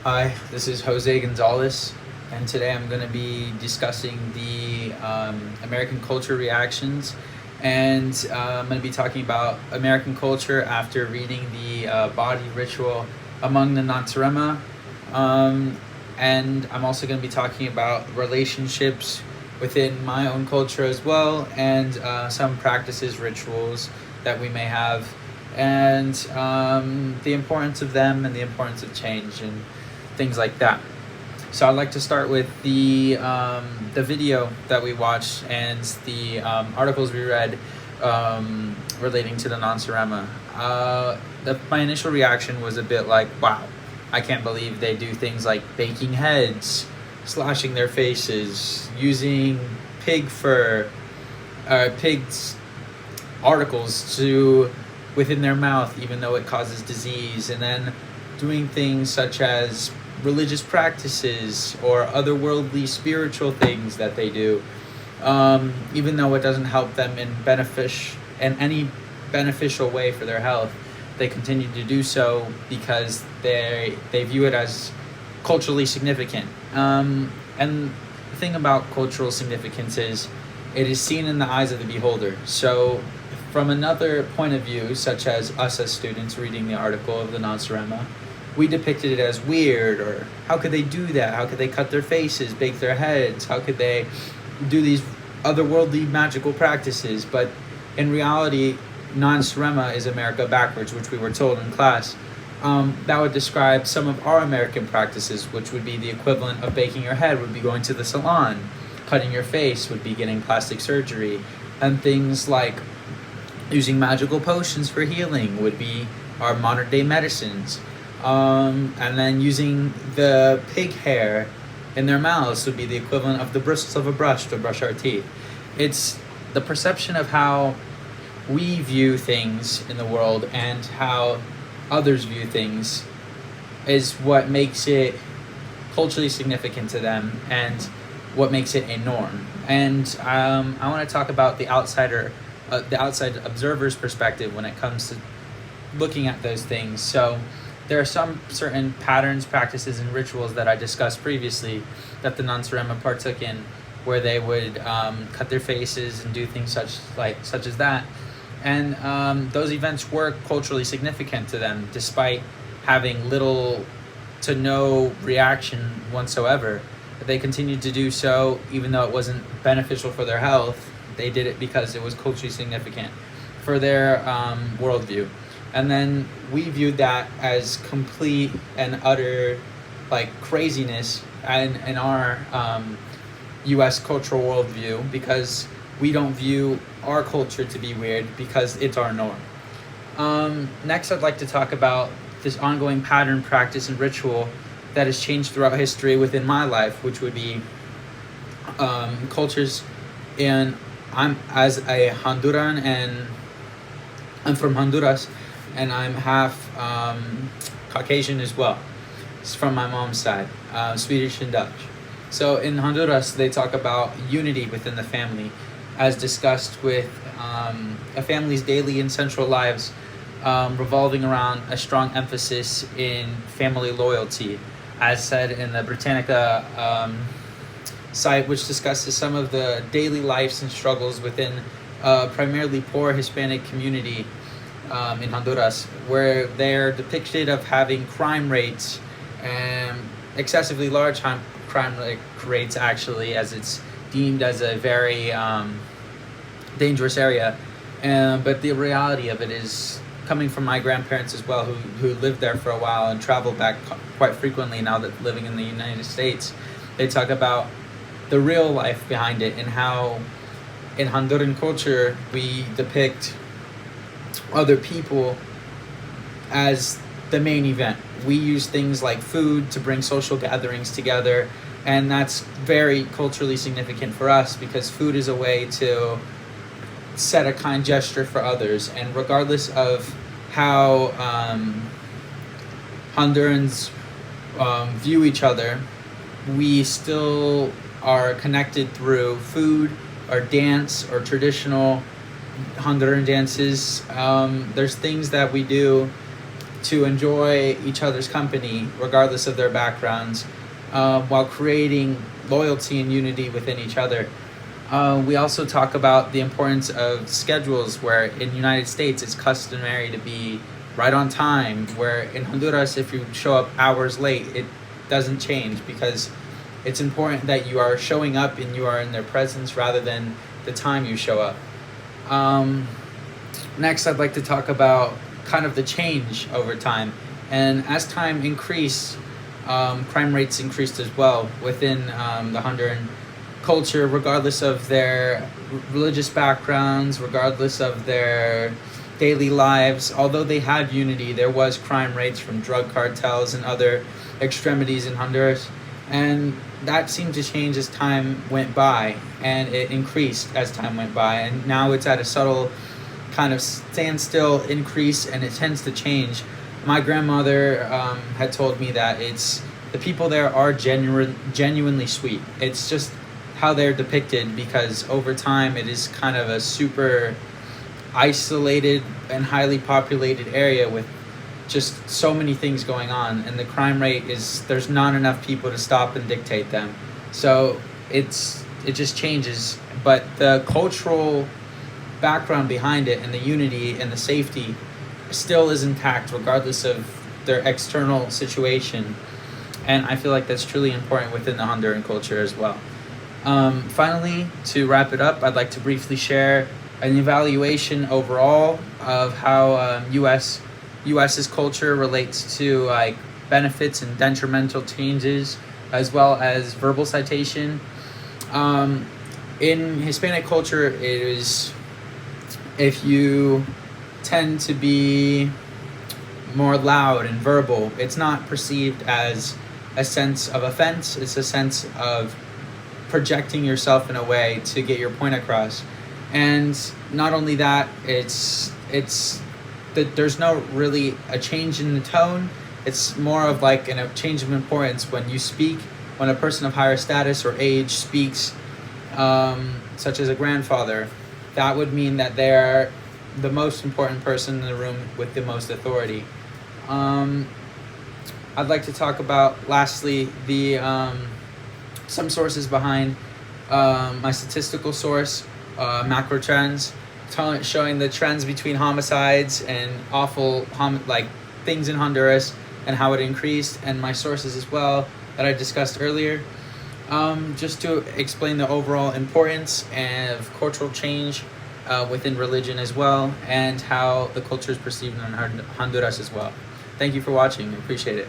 Hi, this is Jose Gonzalez, and today I'm going to be discussing the American culture reactions. And I'm going to be talking about American culture after reading the body ritual among the Natsarema. Um, and I'm also going to be talking about relationships within my own culture as well, and some practices, rituals that we may have, and the importance of them and the importance of change and things like that. So I'd like to start with the video that we watched and the articles we read relating to the Nansarema. My initial reaction was a bit like, wow, I can't believe they do things like baking heads, slashing their faces, using pig fur, pigs articles to within their mouth, even though it causes disease, and then doing things such as religious practices or otherworldly spiritual things that they do, even though it doesn't help them in any beneficial way for their health. They continue to do so because they view it as culturally significant. And the thing about cultural significance is it is seen in the eyes of the beholder. So from another point of view, such as us as students reading the article of the Nansarema, we depicted it as weird, or how could they do that? How could they cut their faces, bake their heads? How could they do these otherworldly magical practices? But in reality, Nansarema is America backwards, which we were told in class. That would describe some of our American practices, which would be the equivalent of baking your head, would be going to the salon. Cutting your face would be getting plastic surgery. And things like using magical potions for healing would be our modern day medicines. And then using the pig hair in their mouths would be the equivalent of the bristles of a brush to brush our teeth. It's the perception of how we view things in the world and how others view things is what makes it culturally significant to them and what makes it a norm. And I want to talk about the outside observer's perspective when it comes to looking at those things. So there are some certain patterns, practices, and rituals that I discussed previously that the Nansarema partook in, where they would cut their faces and do things such as that. And those events were culturally significant to them, despite having little to no reaction whatsoever. They continued to do so, even though it wasn't beneficial for their health. They did it because it was culturally significant for their worldview. And then we viewed that as complete and utter craziness in our U.S. cultural worldview, because we don't view our culture to be weird because it's our norm. Next, I'd like to talk about this ongoing pattern, practice, and ritual that has changed throughout history within my life, which would be cultures. And I'm as a Honduran, and I'm from Honduras, and I'm half Caucasian as well. It's from my mom's side, Swedish and Dutch. So in Honduras, they talk about unity within the family, as discussed with a family's daily and central lives, revolving around a strong emphasis in family loyalty, as said in the Britannica site, which discusses some of the daily lives and struggles within primarily poor Hispanic community in Honduras, where they're depicted of having crime rates, and excessively large crime rates, actually, as it's deemed as a very dangerous area. But the reality of it is, coming from my grandparents as well, who lived there for a while and traveled back quite frequently now that living in the United States, they talk about the real life behind it, and how in Honduran culture we depict other people as the main event. We use things like food to bring social gatherings together, and that's very culturally significant for us because food is a way to set a kind gesture for others. And regardless of how Hondurans view each other, we still are connected through food or dance or traditional Honduran dances. There's things that we do to enjoy each other's company, regardless of their backgrounds, while creating loyalty and unity within each other. We also talk about the importance of schedules, where in the United States it's customary to be right on time, where in Honduras, if you show up hours late, it doesn't change, because it's important that you are showing up and you are in their presence rather than the time you show up. Next, I'd like to talk about kind of the change over time. And as time increased, crime rates increased as well within the Honduran culture, regardless of their religious backgrounds, regardless of their daily lives. Although they had unity, there was crime rates from drug cartels and other extremities in Honduras. And that seemed to change as time went by, and it increased as time went by. And now it's at a subtle kind of standstill increase, and it tends to change. My grandmother had told me that the people there are genuinely sweet. It's just how they're depicted, because over time it is kind of a super isolated and highly populated area with just so many things going on, and the crime rate there's not enough people to stop and dictate them. So it just changes, but the cultural background behind it and the unity and the safety still is intact regardless of their external situation. And I feel like that's truly important within the Honduran culture as well. Finally, to wrap it up, I'd like to briefly share an evaluation overall of how US's culture relates to like benefits and detrimental changes, as well as verbal citation. In Hispanic culture, it is, if you tend to be more loud and verbal, it's not perceived as a sense of offense. It's a sense of projecting yourself in a way to get your point across. And not only that, it's that there's no really a change in the tone. It's more of like a change of importance when you speak. When a person of higher status or age speaks, such as a grandfather, that would mean that they're the most important person in the room with the most authority. I'd like to talk about, lastly, the some sources behind my statistical source, macro trends, showing the trends between homicides and awful things in Honduras and how it increased, and my sources as well that I discussed earlier, just to explain the overall importance of cultural change within religion as well, and how the culture is perceived in Honduras as well. Thank you for watching. I appreciate it.